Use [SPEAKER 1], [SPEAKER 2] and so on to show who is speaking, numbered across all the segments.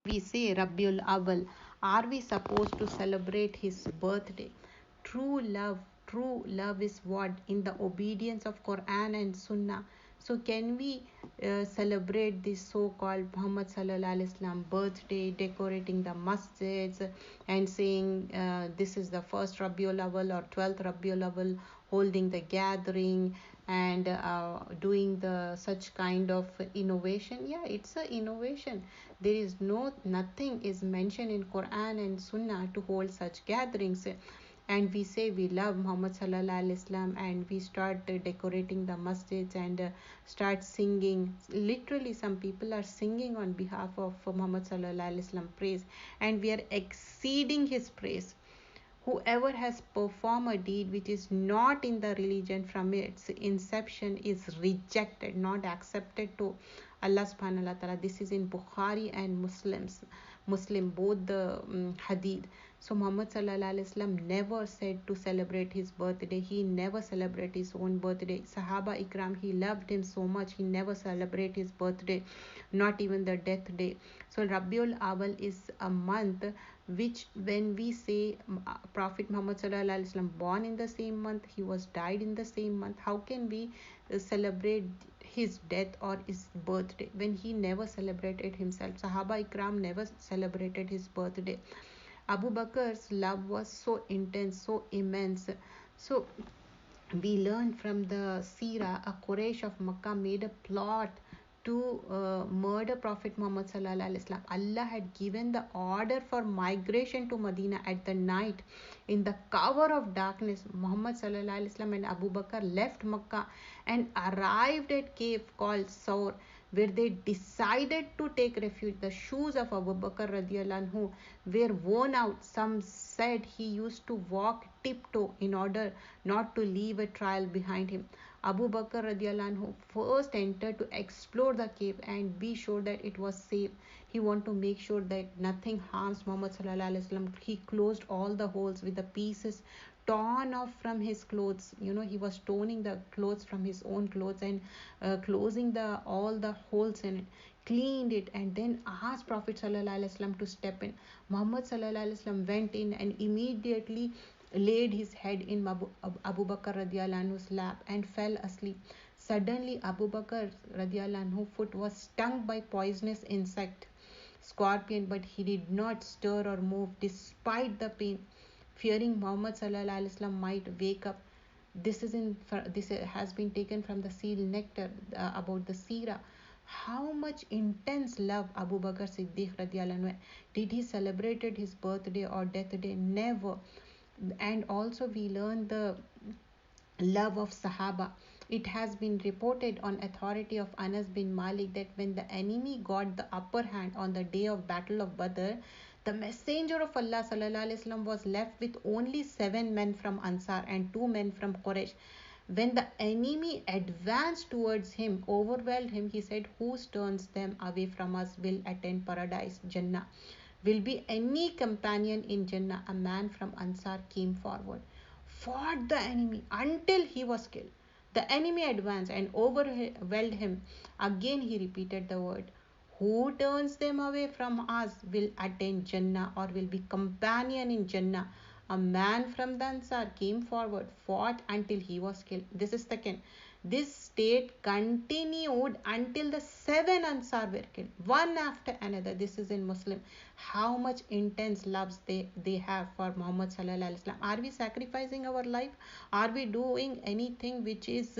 [SPEAKER 1] We say Rabiul Awal, are we supposed to celebrate his birthday? True love is what? In the obedience of Quran and Sunnah. So can we celebrate this so-called Muhammad Sallallahu Alaihi Wasallam birthday, decorating the masjids and saying this is the first Rabiul Awal or 12th Rabiul Awal, holding the gathering and doing the such kind of innovation? Yeah, it's a innovation. There is nothing is mentioned in Quran and Sunnah to hold such gatherings. And we say we love Muhammad Sallallahu Alaihi Wasallam and we start decorating the masjids and start singing. Literally, some people are singing on behalf of Muhammad Sallallahu Alaihi Wasallam praise, and we are exceeding his praise. Whoever has performed a deed which is not in the religion from its inception is rejected, not accepted to Allah subhanahu wa ta'ala. This is in Bukhari and Muslim, both the hadith. So Muhammad sallallahu alaihi wasallam never said to celebrate his birthday. He never celebrated his own birthday. Sahaba Ikram, he loved him so much, he never celebrated his birthday, not even the death day. So Rabiul Awal is a month which, when we say Prophet Muhammad sallallahu alaihi wasallam born in the same month, he was died in the same month, how can we celebrate his death or his birthday when he never celebrated himself? Sahaba Ikram never celebrated his birthday. Abu Bakr's love was so intense, so immense. So we learn from the Sira, a Quraysh of Makkah made a plot to murder Prophet Muhammad sallallahu alaihi wasallam. Allah had given the order for migration to Medina at the night. In the cover of darkness, Muhammad sallallahu alaihi wasallam and Abu Bakr left Makkah and arrived at cave called Saur, where they decided to take refuge. The shoes of Abu Bakr radiallahu anhu were worn out. Some said he used to walk tiptoe in order not to leave a trail behind him. Abu Bakr radiallahu anhu first entered to explore the cave and be sure that it was safe. He wanted to make sure that nothing harms Muhammad sallallahu alaihi wasallam. He closed all the holes with the pieces torn off from his clothes. He was toning the clothes from his own clothes and closing the all the holes in it, cleaned it, and then asked Prophet sallallahu alaihi wasallam to step in. Muhammad sallallahu alaihi wasallam went in and immediately laid his head in Abu Bakr radiallahu anhu's lap and fell asleep. Suddenly Abu Bakr radiallahu anhu's foot was stung by poisonous insect, scorpion, but he did not stir or move despite the pain, fearing Muhammad sallallahu alaihi wasallam might wake up. This has been taken from the seal nectar about the Sira. How much intense love Abu Bakr Siddiq radiallahu anhu. Did he celebrated his birthday or death day? Never. And also we learn the love of Sahaba. It has been reported on authority of Anas bin Malik that when the enemy got the upper hand on the day of Battle of Badr, the Messenger of Allah sallallahu alaihi wasallam was left with only 7 men from Ansar and 2 men from Quraysh. When the enemy advanced towards him, overwhelmed him, he said, "Who turns them away from us will attain paradise, Jannah. Will be any companion in Jannah." A man from Ansar came forward, fought the enemy until he was killed. The enemy advanced and overwhelmed him. Again he repeated the word, "Who turns them away from us will attain Jannah or will be companion in Jannah." A man from the Ansar came forward, fought until he was killed. This is second. This state continued until the 7 Ansar were killed, one after another. This is in Muslim. How much intense loves they have for Muhammad sallallahu alaihi wasallam. Are we sacrificing our life? Are we doing anything which is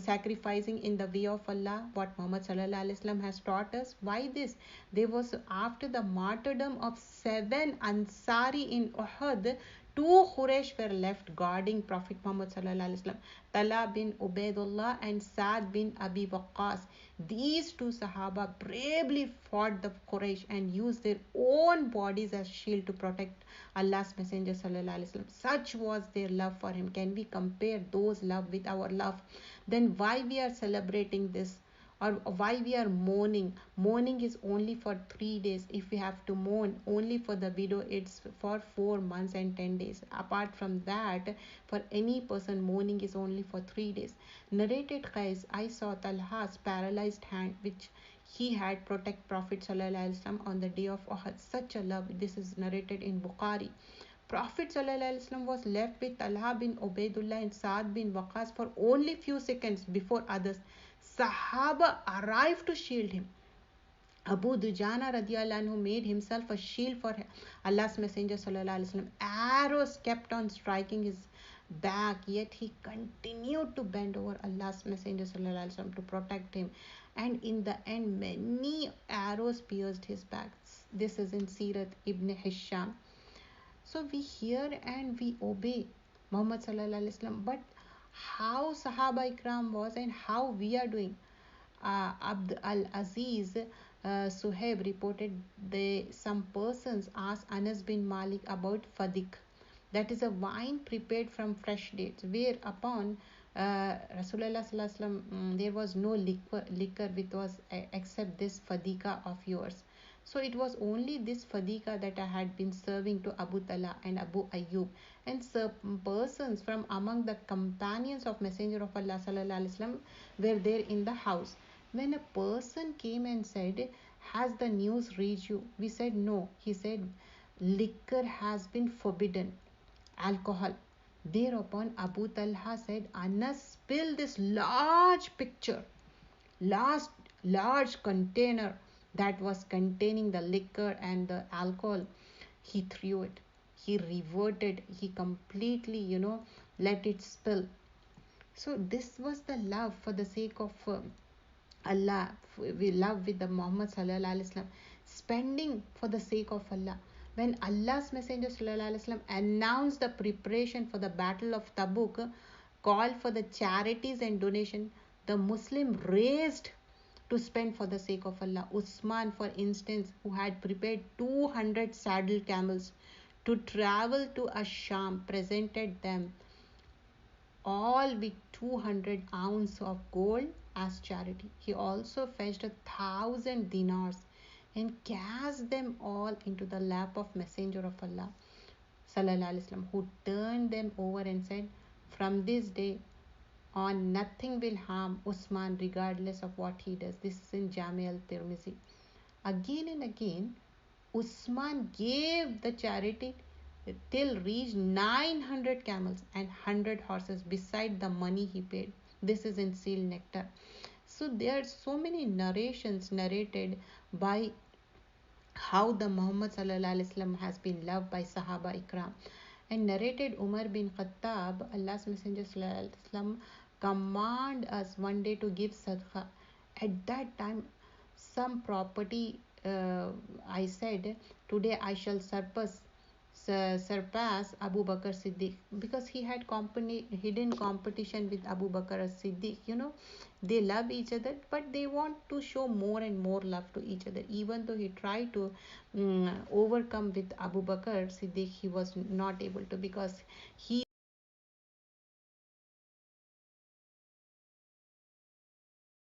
[SPEAKER 1] sacrificing in the way of Allah, what Muhammad sallallahu alaihi wasallam has taught us? Why this? There was, after the martyrdom of 7 Ansari in Uhud, 2 Quraysh were left guarding Prophet Muhammad sallallahu alaihi wasallam. Talha bin Ubaidullah and Saad bin Abi Waqqas. These 2 Sahaba bravely fought the Quraysh and used their own bodies as shield to protect Allah's Messenger sallallahu alaihi wasallam. Such was their love for him. Can we compare those love with our love? Then why we are celebrating this? Or why we are mourning? Mourning is only for 3 days. If we have to mourn only for the widow, it's for 4 months and 10 days. Apart from that, for any person, mourning is only for 3 days. Narrated Qais, I saw Talha's paralyzed hand, which he had protect Prophet sallallahu alaihi wasallam on the day of Uhud. Such a love. This is narrated in Bukhari. Prophet sallallahu alaihi wasallam was left with Talha bin Ubaidullah and Saad bin Waqas for only few seconds before others. Sahaba arrived to shield him. Abu Dujana radiallahu anhu made himself a shield for Allah's Messenger sallallahu alaihi wasallam. Arrows kept on striking his back, yet he continued to bend over Allah's Messenger sallallahu alaihi wasallam to protect him. And in the end, many arrows pierced his back. This is in Sirat Ibn Hisham. So we hear and we obey Muhammad sallallahu alaihi wasallam. But how Sahaba Ikram was and how we are doing? Abd al-Aziz Suhaib reported some persons asked Anas bin Malik about fadik, that is a wine prepared from fresh dates, whereupon Rasulullah sallallahu alaihi wasallam, there was no liquor which was except this fadika of yours. So it was only this fadika that I had been serving to Abu Talha and Abu Ayyub, and some persons from among the companions of Messenger of Allah sallallahu alaihi wasallam were there in the house. When a person came and said, "Has the news reached you?" We said, "No." He said, "Liquor has been forbidden, alcohol." Thereupon Abu Talha said, "Anas, spill this large, large container that was containing the liquor and the alcohol." He threw it. He reverted. He completely, let it spill. So this was the love for the sake of Allah. We love with the Muhammad sallallahu alaihi wasallam, spending for the sake of Allah. When Allah's Messenger sallallahu alaihi wasallam announced the preparation for the Battle of Tabuk, called for the charities and donation, the Muslim raised to spend for the sake of Allah. Usman, for instance, who had prepared 200 saddle camels to travel to Asham, presented them all with 200 ounces of gold as charity. He also fetched 1,000 dinars and cast them all into the lap of Messenger of Allah sallallahu alaihi wasallam, who turned them over and said, "From this day on, nothing will harm Usman regardless of what he does." This is in Jami al-Tirmizi. Again and again, Usman gave the charity till reached 900 camels and 100 horses beside the money he paid. This is in Seal Nectar. So there are so many narrations narrated by how the Muhammad sallallahu alaihi wasallam has been loved by Sahaba Ikram. And narrated Umar bin Khattab, Allah's Messenger sallallahu alaihi wasallam, command us one day to give sadaqah. At that time, some property, I said, today I shall surpass Abu Bakr Siddiq, because he had hidden competition with Abu Bakr Siddiq. They love each other, but they want to show more and more love to each other. Even though he tried to overcome with Abu Bakr Siddiq, he was not able to, because he